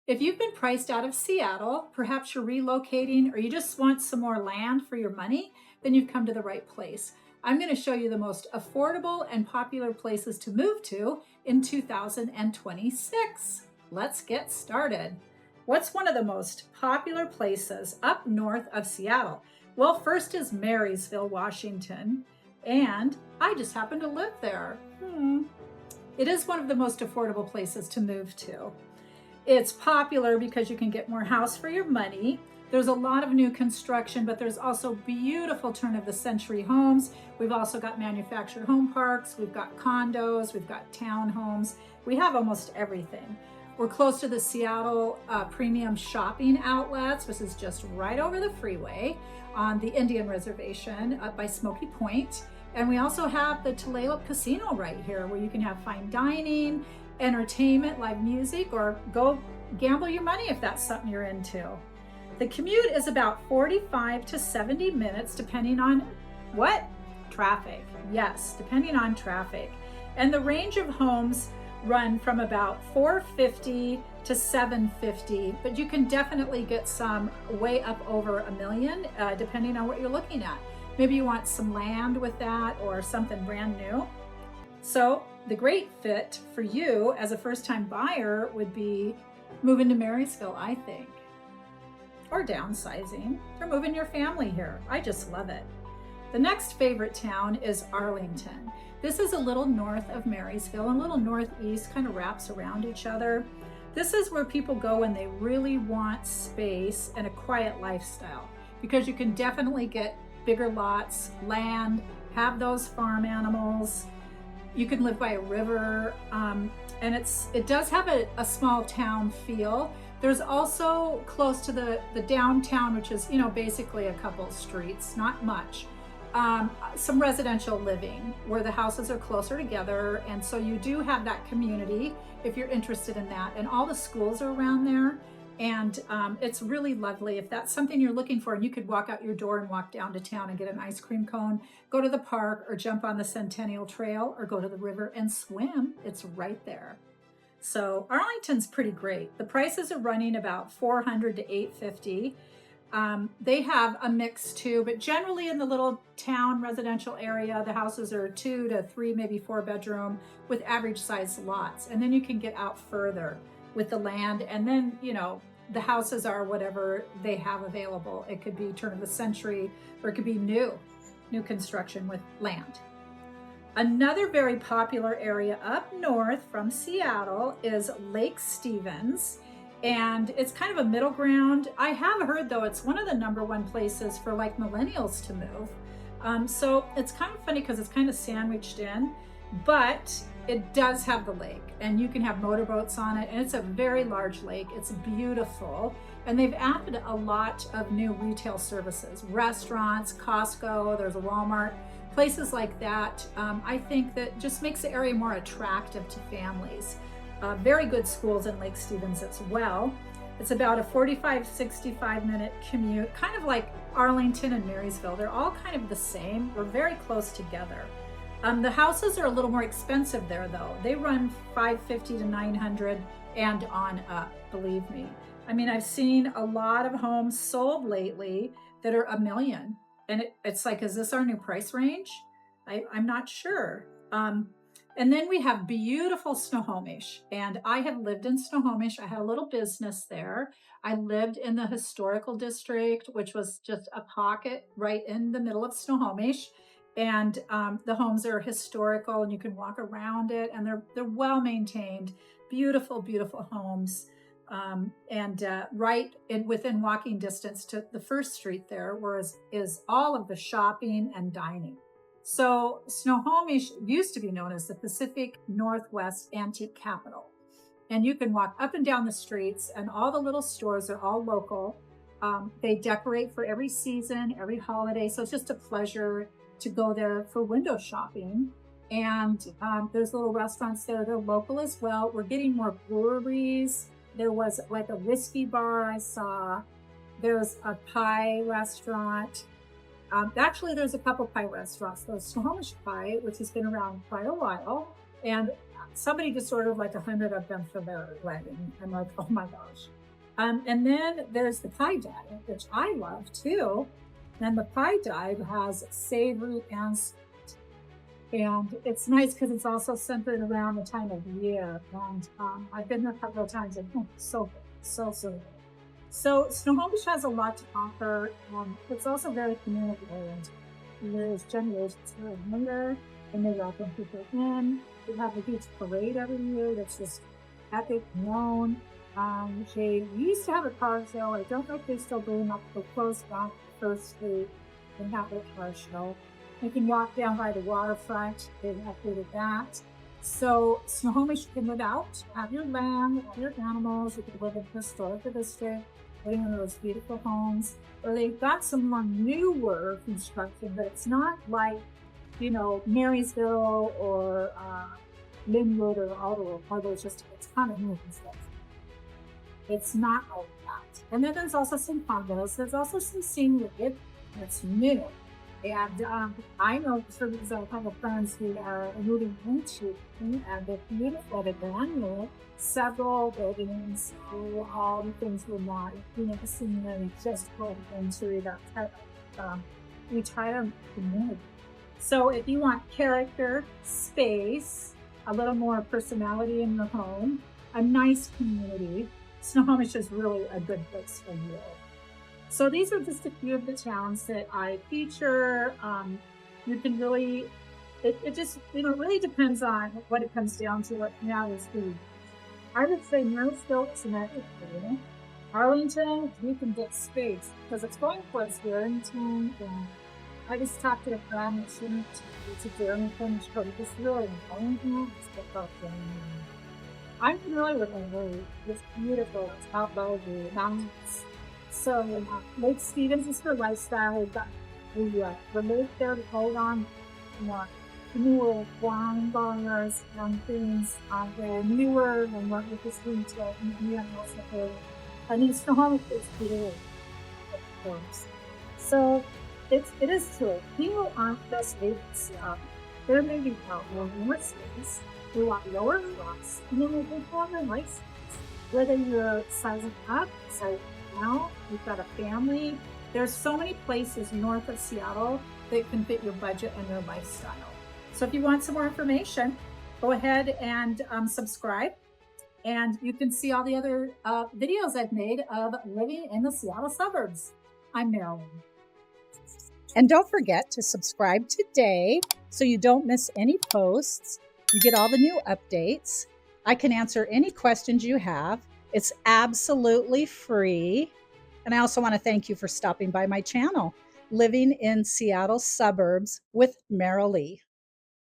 If you've been priced out of Seattle, perhaps you're relocating or you just want some more land for your money, then you've come to the right place. I'm going to show you the most affordable and popular places to move to in 2026. Let's get started. What's one of the most popular places up north of Seattle? Well, first is Marysville, Washington, and I just happen to live there. It is one of the most affordable places to move to. It's popular because you can get more house for your money. There's a lot of new construction, but there's also beautiful turn of the century homes. We've also got manufactured home parks. We've got condos. We've got townhomes. We have almost everything. We're close to the Seattle premium shopping outlets, which is just right over the freeway on the Indian Reservation up by Smokey Point. And we also have the Tulalip Casino right here where you can have fine dining, entertainment, live music, or go gamble your money if that's something you're into. The commute is about 45 to 70 minutes depending on what? Traffic. Yes, depending on traffic. And the range of homes run from about 450 to 750, but you can definitely get some way up over $1 million depending on what you're looking at. Maybe you want some land with that or something brand new. So the great fit for you as a first-time buyer would be moving to Marysville, I think, or downsizing, or moving your family here. I just love it. The next favorite town is Arlington. This is a little north of Marysville, and a little northeast, kind of wraps around each other. This is where people go when they really want space and a quiet lifestyle, because you can definitely get bigger lots, land, have those farm animals. You can live by a river, and it does have a small town feel. There's also close to the downtown, which is, basically a couple streets, not much. Some residential living where the houses are closer together. And so you do have that community if you're interested in that. And all the schools are around there. And it's really lovely. If that's something you're looking for, and you could walk out your door and walk down to town and get an ice cream cone, go to the park or jump on the Centennial Trail or go to the river and swim. It's right there. So Arlington's pretty great. The prices are running about $400 to $850. They have a mix too, but generally in the little town residential area, the houses are 2 to 3, maybe 4 bedroom with average size lots. And then you can get out further with the land, and then the houses are whatever they have available. It could be turn of the century, or it could be new construction with land. Another very popular area up north from Seattle is Lake Stevens, and it's kind of a middle ground. I have heard though it's one of the #1 places for like millennials to move. So it's kind of funny because it's kind of sandwiched in, but it does have the lake, and you can have motorboats on it, and it's a very large lake. It's beautiful, and they've added a lot of new retail services, restaurants, Costco, there's a Walmart, places like that. I think that just makes the area more attractive to families. Very good schools in Lake Stevens as well. It's about a 45-65 minute commute, kind of like Arlington and Marysville. They're all kind of the same. We're very close together. The houses are a little more expensive there though. They run $550 to $900 and on up, believe me. I mean, I've seen a lot of homes sold lately that are $1 million. And it's like, is this our new price range? I'm not sure. And then we have beautiful Snohomish. And I have lived in Snohomish. I had a little business there. I lived in the historical district, which was just a pocket right in the middle of Snohomish. And the homes are historical, and you can walk around it, and they're well maintained, beautiful, beautiful homes. Right within walking distance to the first street there, is all of the shopping and dining. So Snohomish used to be known as the Pacific Northwest Antique Capital. And you can walk up and down the streets, and all the little stores are all local. They decorate for every season, every holiday. So it's just a pleasure to go there for window shopping. And there's little restaurants there. They're local as well. We're getting more breweries. There was like a whiskey bar I saw. There's a pie restaurant. Actually, there's a couple pie restaurants. There's Snohomish Pie, which has been around quite a while. And somebody just ordered like 100 of them for their wedding. I'm like, oh my gosh. And then there's the pie dive, which I love too. And the pie dive has savory and sweet. And it's nice because it's also centered around the time of year. And I've been there a couple of times and so good, so good. So Snohomish has a lot to offer. It's also very community oriented. There's generations who are younger and they welcome people in. We have a huge parade every year that's just epic known. We used to have a car show. I don't know if they still do up the closed down First Street and have a car show. You can walk down by the waterfront. They've updated that. So Snohomish, you can live out, have your land, have your animals. You can live in the historical district, living in those beautiful homes. Or they've got some more newer construction, but it's not like, you know, Marysville or Linwood or Ottawa, or there's just it's kind of new construction. It's not like that. And then there's also some condos. There's also some scenery that's new. And I know for these a couple of friends who are moving into and they're beautiful. They're brand new. Several buildings, all the things we're not, you know, the scenery just put into that type of retirement community. So if you want character, space, a little more personality in your home, a nice community, Snohomish is really a good place for you. So these are just a few of the towns that I feature. You can really, it just, you know, really depends on what it comes down to, what matters to you. I would say Marysville is an area. Arlington, you can get space because it's going towards Vernon. And I just talked to a friend that she went to Vernon, it's really Arlington. I'm familiar with it. It's beautiful. It's out by the mountains. So Lake Stevens is her lifestyle. We live there to hold on, you know, newer wine bars and things. They're newer and what we're just going to I mean, Snohomish is beautiful, of course. So it is true. People aren't just agents. There may be more space. We want lower costs, and then we have a license. Whether you're sizing up, sizing down, you've got a family. There's so many places north of Seattle that can fit your budget and your lifestyle. So if you want some more information, go ahead and subscribe. And you can see all the other videos I've made of living in the Seattle suburbs. I'm Marilyn. And don't forget to subscribe today so you don't miss any posts. You get all the new updates. I can answer any questions you have. It's absolutely free. And I also want to thank you for stopping by my channel, Living in Seattle Suburbs with Marilee.